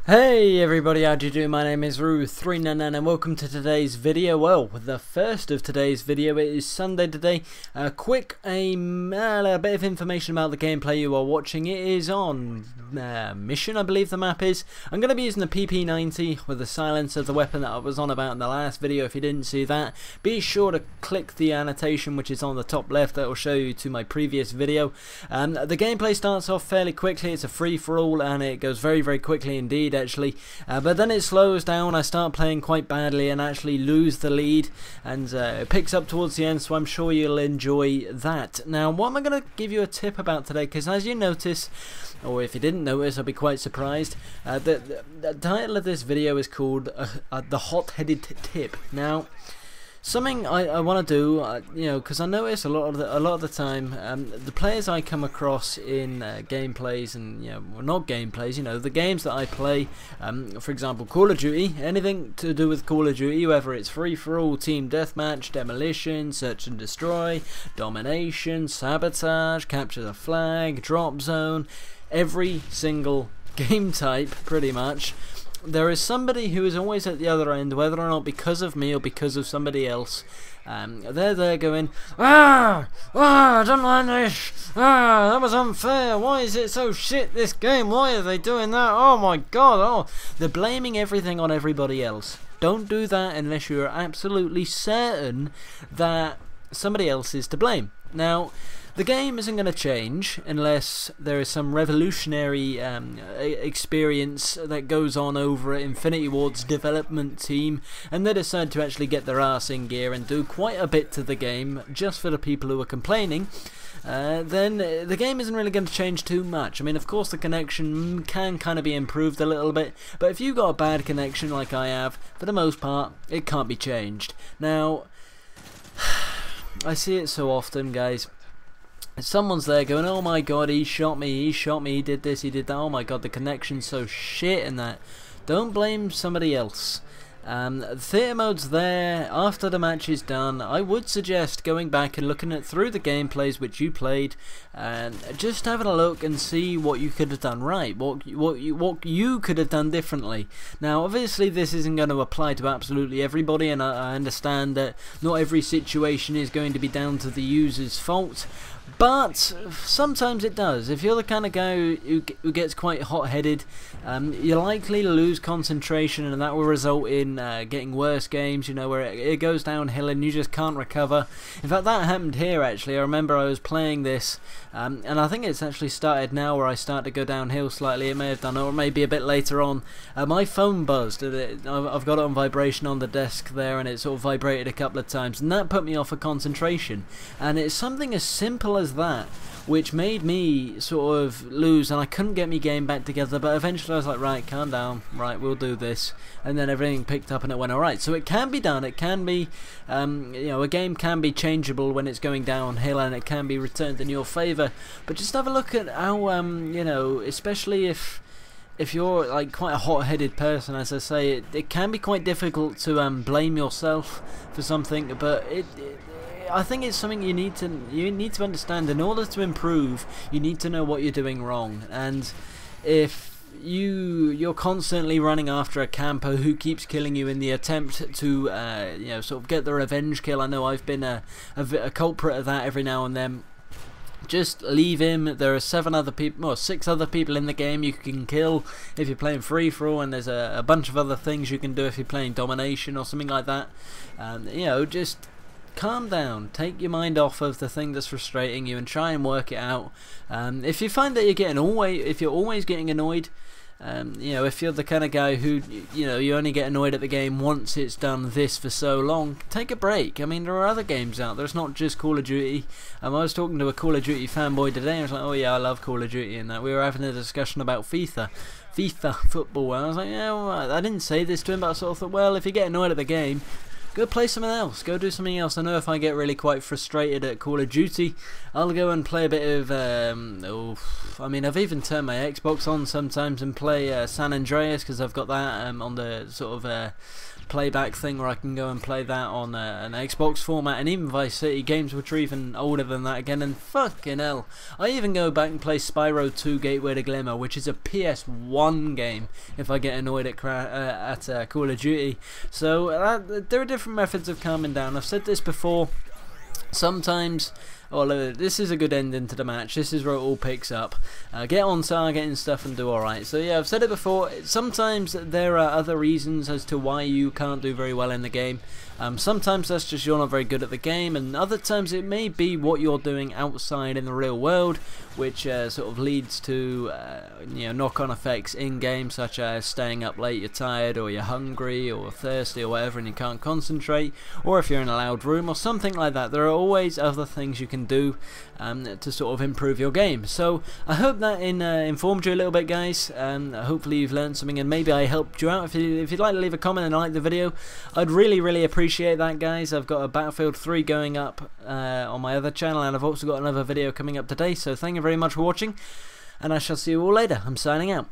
Hey everybody, how do you do? My name is Roo399 and welcome to today's video. Well, the first of today's video. It is Sunday today. A bit of information about the gameplay you are watching. It is on Mission, I believe the map is. I'm going to be using the PP90 with the silencer, the weapon that I was on about in the last video. If you didn't see that, be sure to click the annotation which is on the top left. That will show you to my previous video. The gameplay starts off fairly quickly. It's a free-for-all and it goes very quickly indeed, actually, but then it slows down. I start playing quite badly and actually lose the lead, and it picks up towards the end, so I'm sure you'll enjoy that. Now, what am I going to give you a tip about today? Because as you notice, or if you didn't notice, I'll be quite surprised, the title of this video is called The Hot-Headed Tip. Now, something I want to do, because I notice a lot of the time, the players I come across in gameplays and well, not gameplays, the games that I play, for example, Call of Duty, anything to do with Call of Duty, whether it's free for all, team deathmatch, demolition, search and destroy, domination, sabotage, capture the flag, drop zone, every single game type, pretty much. There is somebody who is always at the other end, whether or not because of me or because of somebody else. They're there going, I don't like this, that was unfair, why is it so shit this game, why are they doing that, oh my god, oh. They're blaming everything on everybody else. Don't do that unless you're absolutely certain that somebody else is to blame. Now, the game isn't going to change unless there is some revolutionary experience that goes on over at Infinity Ward's development team, and they decide to actually get their arse in gear and do quite a bit to the game just for the people who are complaining. Then the game isn't really going to change too much. I mean, of course the connection can kind of be improved a little bit, but if you've got a bad connection like I have, for the most part, it can't be changed. Now, I see it so often, guys. Someone's there going, oh my god, he shot me, he did this, he did that, oh my god, the connection's so shit and that. Don't blame somebody else. Theatre mode's there after the match is done. I would suggest going back and looking through the gameplays which you played and just having a look and see what you could have done right, what you could have done differently. Now, obviously this isn't going to apply to absolutely everybody, and I understand that not every situation is going to be down to the user's fault, but sometimes it does. If you're the kind of guy who gets quite hot-headed, you're likely to lose concentration, and that will result in getting worse games, where it goes downhill and you just can't recover. In fact, that happened here, actually. I remember I was playing this, and I think it's actually started now where I start to go downhill slightly. It may have done, or maybe a bit later on. My phone buzzed. I've got it on vibration on the desk there, and it sort of vibrated a couple of times, and that put me off of concentration. And it's something as simple as that which made me sort of lose, and I couldn't get my game back together. But eventually I was like, right, calm down, right, we'll do this, and then everything picked up and it went alright. So it can be done. It can be a game can be changeable when it's going downhill, and it can be returned in your favour. But just have a look at how especially if you're like quite a hot-headed person, as I say, it can be quite difficult to blame yourself for something, but I think it's something you need to understand. In order to improve, you need to know what you're doing wrong. And if you're constantly running after a camper who keeps killing you in the attempt to sort of get the revenge kill, I know I've been a culprit of that every now and then. Just leave him. There are 6 other people in the game you can kill if you're playing free for all, and there's a bunch of other things you can do if you're playing domination or something like that. Just calm down, take your mind off of the thing that's frustrating you and try and work it out. If you find that you're always getting annoyed, if you're the kind of guy who you only get annoyed at the game once it's done this for so long, take a break. I mean, there are other games out there, it's not just Call of Duty. I was talking to a Call of Duty fanboy today, and I was like, oh yeah, I love Call of Duty, and that we were having a discussion about FIFA football, and I was like, yeah, well, I didn't say this to him, but I sort of thought, well, if you get annoyed at the game, go play something else, go do something else. I know if I get really quite frustrated at Call of Duty, I'll go and play a bit of, I've even turned my Xbox on sometimes and play San Andreas, because I've got that on the sort of playback thing where I can go and play that on an Xbox format, and even Vice City games, which are even older than that again. And fucking hell, I even go back and play Spyro 2 Gateway to Glimmer, which is a PS1 game, if I get annoyed at Call of Duty. So there are different methods of calming down. I've said this before. Sometimes, this is a good ending to the match. This is where it all picks up. Get on target and stuff and do alright. So yeah, I've said it before. Sometimes there are other reasons as to why you can't do very well in the game. Sometimes that's just you're not very good at the game, and other times it may be what you're doing outside in the real world, which sort of leads to knock-on effects in game, such as staying up late, you're tired, or you're hungry, or thirsty, or whatever, and you can't concentrate, or if you're in a loud room, or something like that. There are always other things you can do to sort of improve your game. So I hope that informed you a little bit, guys. Hopefully you've learned something, and maybe I helped you out. If you'd like to leave a comment and like the video, I'd really appreciate that, guys. I've got a Battlefield 3 going up on my other channel, and I've also got another video coming up today. So thank you very much for watching, and I shall see you all later. I'm signing out.